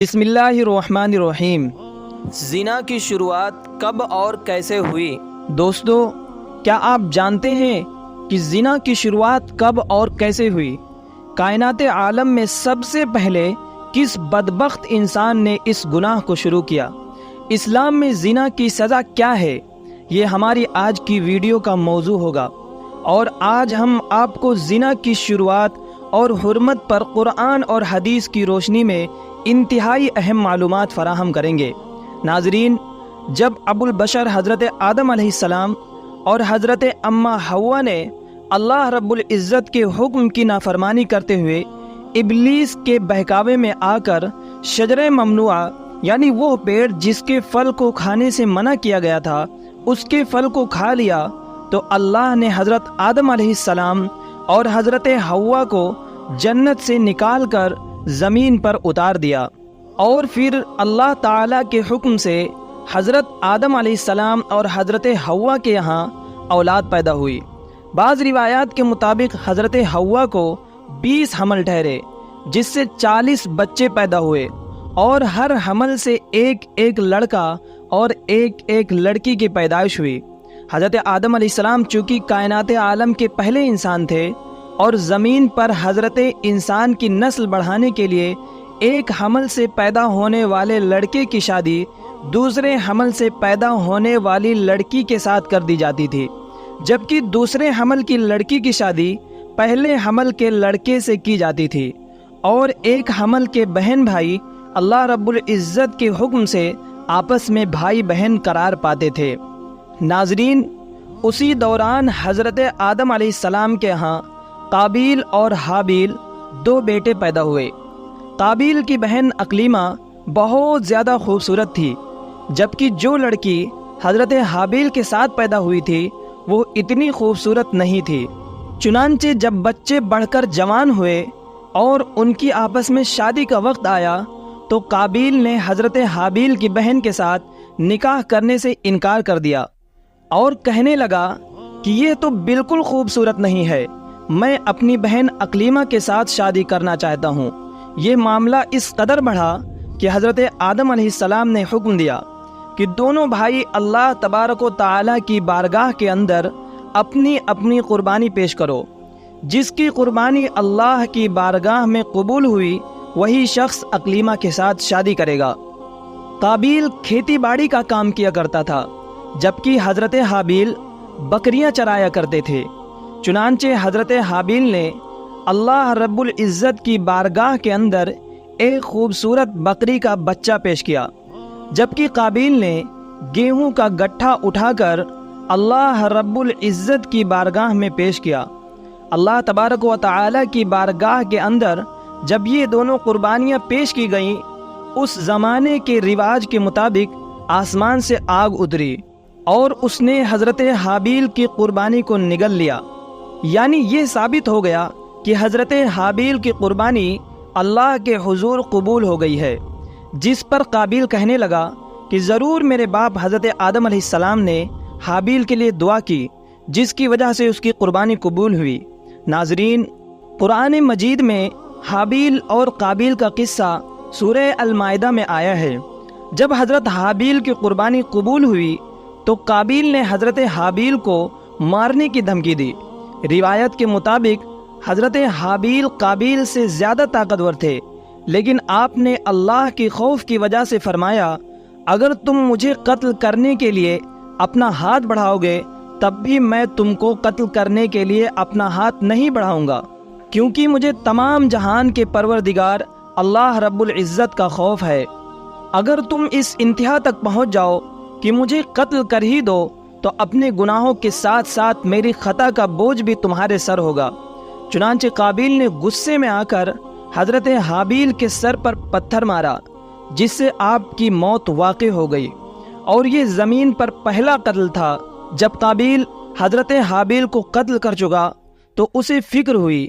بسم اللہ الرحمن الرحیم۔ زنا کی شروعات کب اور کیسے ہوئی؟ دوستو، کیا آپ جانتے ہیں کہ زنا کی شروعات کب اور کیسے ہوئی؟ کائنات عالم میں سب سے پہلے کس بدبخت انسان نے اس گناہ کو شروع کیا؟ اسلام میں زنا کی سزا کیا ہے؟ یہ ہماری آج کی ویڈیو کا موضوع ہوگا، اور آج ہم آپ کو زنا کی شروعات اور حرمت پر قرآن اور حدیث کی روشنی میں انتہائی اہم معلومات فراہم کریں گے۔ ناظرین، جب ابو البشر حضرت آدم علیہ السلام اور حضرت اماں حوا نے اللہ رب العزت کے حکم کی نافرمانی کرتے ہوئے ابلیس کے بہکاوے میں آ کر شجرہ ممنوعہ یعنی وہ پیڑ جس کے پھل کو کھانے سے منع کیا گیا تھا، اس کے پھل کو کھا لیا، تو اللہ نے حضرت آدم علیہ السلام اور حضرت حوا کو جنت سے نکال کر زمین پر اتار دیا، اور پھر اللہ تعالیٰ کے حکم سے حضرت آدم علیہ السلام اور حضرت حوا کے یہاں اولاد پیدا ہوئی۔ بعض روایات کے مطابق حضرت حوا کو 20 حمل ٹھہرے، جس سے 40 بچے پیدا ہوئے، اور ہر حمل سے ایک لڑکا اور ایک لڑکی کی پیدائش ہوئی۔ حضرت آدم علیہ السلام چونکہ کائنات عالم کے پہلے انسان تھے، اور زمین پر حضرت انسان کی نسل بڑھانے کے لیے ایک حمل سے پیدا ہونے والے لڑکے کی شادی دوسرے حمل سے پیدا ہونے والی لڑکی کے ساتھ کر دی جاتی تھی، جبکہ دوسرے حمل کی لڑکی کی شادی پہلے حمل کے لڑکے سے کی جاتی تھی، اور ایک حمل کے بہن بھائی اللہ رب العزت کے حکم سے آپس میں بھائی بہن قرار پاتے تھے۔ ناظرین، اسی دوران حضرت آدم علیہ السلام کے ہاں قابیل اور حابیل 2 بیٹے پیدا ہوئے۔ قابیل کی بہن اقلیمہ بہت زیادہ خوبصورت تھی، جبکہ جو لڑکی حضرت حابیل کے ساتھ پیدا ہوئی تھی وہ اتنی خوبصورت نہیں تھی۔ چنانچہ جب بچے بڑھ کر جوان ہوئے اور ان کی آپس میں شادی کا وقت آیا، تو قابیل نے حضرت حابیل کی بہن کے ساتھ نکاح کرنے سے انکار کر دیا، اور کہنے لگا کہ یہ تو بالکل خوبصورت نہیں ہے، میں اپنی بہن اقلیمہ کے ساتھ شادی کرنا چاہتا ہوں۔ یہ معاملہ اس قدر بڑھا کہ حضرت آدم علیہ السلام نے حکم دیا کہ دونوں بھائی اللہ تبارک و تعالیٰ کی بارگاہ کے اندر اپنی اپنی قربانی پیش کرو۔ جس کی قربانی اللہ کی بارگاہ میں قبول ہوئی وہی شخص اقلیمہ کے ساتھ شادی کرے گا۔ قابیل کھیتی باڑی کا کام کیا کرتا تھا، جبکہ حضرت حابیل بکریاں چرایا کرتے تھے۔ چنانچہ حضرت حابیل نے اللہ رب العزت کی بارگاہ کے اندر ایک خوبصورت بکری کا بچہ پیش کیا، جبکہ قابیل نے گیہوں کا گٹھا اٹھا کر اللہ رب العزت کی بارگاہ میں پیش کیا۔ اللہ تبارک و تعالی کی بارگاہ کے اندر جب یہ دونوں قربانیاں پیش کی گئیں، اس زمانے کے رواج کے مطابق آسمان سے آگ اتری اور اس نے حضرت حابیل کی قربانی کو نگل لیا۔ یعنی یہ ثابت ہو گیا کہ حضرت حابیل کی قربانی اللہ کے حضور قبول ہو گئی ہے، جس پر قابیل کہنے لگا کہ ضرور میرے باپ حضرت آدم علیہ السلام نے حابیل کے لیے دعا کی، جس کی وجہ سے اس کی قربانی قبول ہوئی۔ ناظرین، قرآن مجید میں حابیل اور قابیل کا قصہ سورہ المائدہ میں آیا ہے۔ جب حضرت حابیل کی قربانی قبول ہوئی تو قابیل نے حضرت حابیل کو مارنے کی دھمکی دی۔ روایت کے مطابق حضرت حابیل قابیل سے زیادہ طاقتور تھے، لیکن آپ نے اللہ کی خوف کی وجہ سے فرمایا، اگر تم مجھے قتل کرنے کے لیے اپنا ہاتھ بڑھاؤ گے تب بھی میں تم کو قتل کرنے کے لیے اپنا ہاتھ نہیں بڑھاؤں گا، کیونکہ مجھے تمام جہان کے پروردگار اللہ رب العزت کا خوف ہے۔ اگر تم اس انتہا تک پہنچ جاؤ کہ مجھے قتل کر ہی دو تو اپنے گناہوں کے ساتھ ساتھ میری خطا کا بوجھ بھی تمہارے سر ہوگا۔ چنانچہ قابیل نے غصے میں آ کر حضرت حابیل کے سر پر پتھر مارا، جس سے آپ کی موت واقع ہو گئی، اور یہ زمین پر پہلا قتل تھا۔ جب قابیل حضرت حابیل کو قتل کر چکا تو اسے فکر ہوئی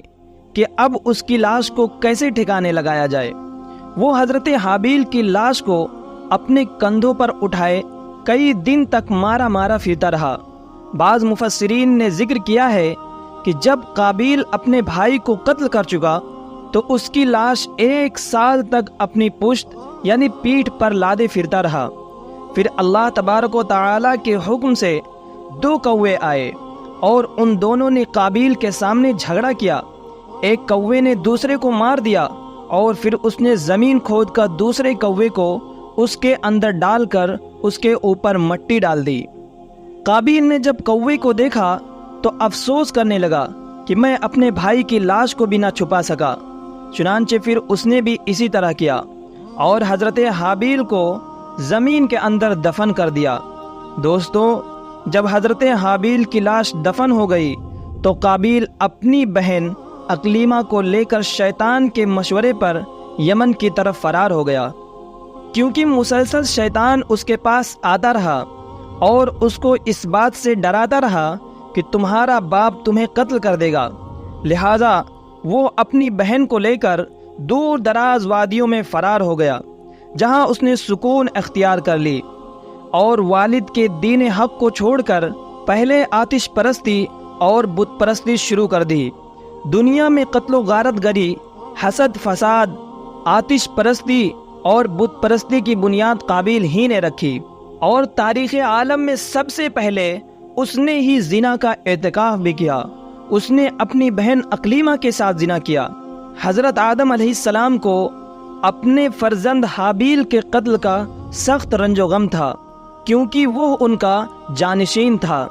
کہ اب اس کی لاش کو کیسے ٹھکانے لگایا جائے۔ وہ حضرت حابیل کی لاش کو اپنے کندھوں پر اٹھائے کئی دن تک مارا مارا پھرتا رہا۔ بعض مفسرین نے ذکر کیا ہے کہ جب قابیل اپنے بھائی کو قتل کر چکا تو اس کی لاش 1 سال تک اپنی پشت یعنی پیٹھ پر لادے پھرتا رہا۔ پھر اللہ تبارک و تعالیٰ کے حکم سے 2 کوے آئے اور ان دونوں نے قابیل کے سامنے جھگڑا کیا۔ ایک کوے نے دوسرے کو مار دیا اور پھر اس نے زمین کھود کر دوسرے کوے کو اس کے اندر ڈال کر اس کے اوپر مٹی ڈال دی۔ قابیل نے جب کوے کو دیکھا تو افسوس کرنے لگا کہ میں اپنے بھائی کی لاش کو بھی نہ چھپا سکا، چنانچہ پھر اس نے بھی اسی طرح کیا اور حضرت حابیل کو زمین کے اندر دفن کر دیا۔ دوستو، جب حضرت حابیل کی لاش دفن ہو گئی تو قابیل اپنی بہن اقلیمہ کو لے کر شیطان کے مشورے پر یمن کی طرف فرار ہو گیا، کیونکہ مسلسل شیطان اس کے پاس آتا رہا اور اس کو اس بات سے ڈراتا رہا کہ تمہارا باپ تمہیں قتل کر دے گا۔ لہٰذا وہ اپنی بہن کو لے کر دور دراز وادیوں میں فرار ہو گیا، جہاں اس نے سکون اختیار کر لی اور والد کے دین حق کو چھوڑ کر پہلے آتش پرستی اور بت پرستی شروع کر دی۔ دنیا میں قتل و غارت گری، حسد، فساد، آتش پرستی اور بت پرستی کی بنیاد قابیل ہی نے رکھی، اور تاریخ عالم میں سب سے پہلے اس نے ہی زنا کا ارتکاب بھی کیا۔ اس نے اپنی بہن اقلیمہ کے ساتھ زنا کیا۔ حضرت آدم علیہ السلام کو اپنے فرزند حابیل کے قتل کا سخت رنج و غم تھا، کیونکہ وہ ان کا جانشین تھا۔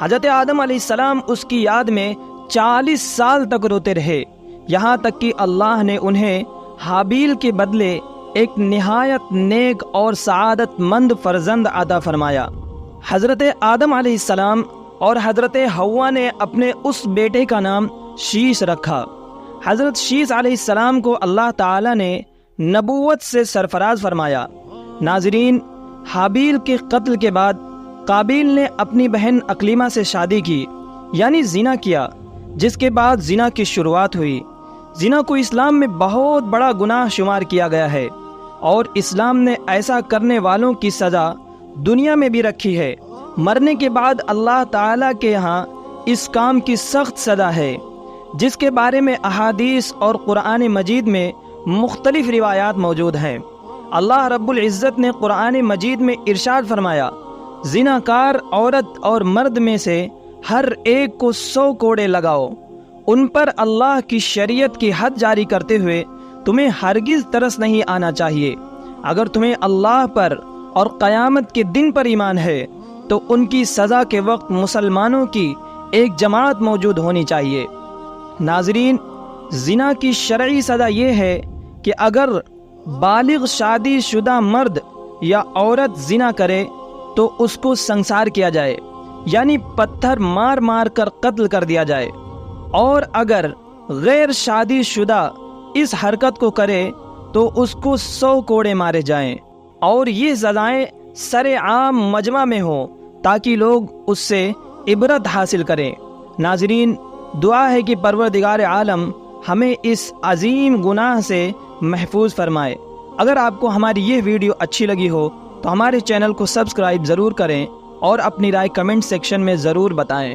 حضرت آدم علیہ السلام اس کی یاد میں 40 سال تک روتے رہے، یہاں تک کہ اللہ نے انہیں حابیل کے بدلے ایک نہایت نیک اور سعادت مند فرزند عطا فرمایا۔ حضرت آدم علیہ السلام اور حضرت حوا نے اپنے اس بیٹے کا نام شیش رکھا۔ حضرت شیش علیہ السلام کو اللہ تعالیٰ نے نبوت سے سرفراز فرمایا۔ ناظرین، حابیل کے قتل کے بعد قابیل نے اپنی بہن اقلیمہ سے شادی کی، یعنی زنا کیا، جس کے بعد زنا کی شروعات ہوئی۔ زنا کو اسلام میں بہت بڑا گناہ شمار کیا گیا ہے، اور اسلام نے ایسا کرنے والوں کی سزا دنیا میں بھی رکھی ہے۔ مرنے کے بعد اللہ تعالیٰ کے یہاں اس کام کی سخت سزا ہے، جس کے بارے میں احادیث اور قرآن مجید میں مختلف روایات موجود ہیں۔ اللہ رب العزت نے قرآن مجید میں ارشاد فرمایا، زناکار عورت اور مرد میں سے ہر ایک کو 100 کوڑے لگاؤ۔ ان پر اللہ کی شریعت کی حد جاری کرتے ہوئے تمہیں ہرگز ترس نہیں آنا چاہیے۔ اگر تمہیں اللہ پر اور قیامت کے دن پر ایمان ہے تو ان کی سزا کے وقت مسلمانوں کی ایک جماعت موجود ہونی چاہیے۔ ناظرین، زنا کی شرعی سزا یہ ہے کہ اگر بالغ شادی شدہ مرد یا عورت زنا کرے تو اس کو سنسار کیا جائے، یعنی پتھر مار مار کر قتل کر دیا جائے، اور اگر غیر شادی شدہ اس حرکت کو کرے تو اس کو 100 کوڑے مارے جائیں، اور یہ سزائیں سر عام مجمع میں ہوں تاکہ لوگ اس سے عبرت حاصل کریں۔ ناظرین، دعا ہے کہ پروردگار عالم ہمیں اس عظیم گناہ سے محفوظ فرمائے۔ اگر آپ کو ہماری یہ ویڈیو اچھی لگی ہو تو ہمارے چینل کو سبسکرائب ضرور کریں اور اپنی رائے کمنٹ سیکشن میں ضرور بتائیں۔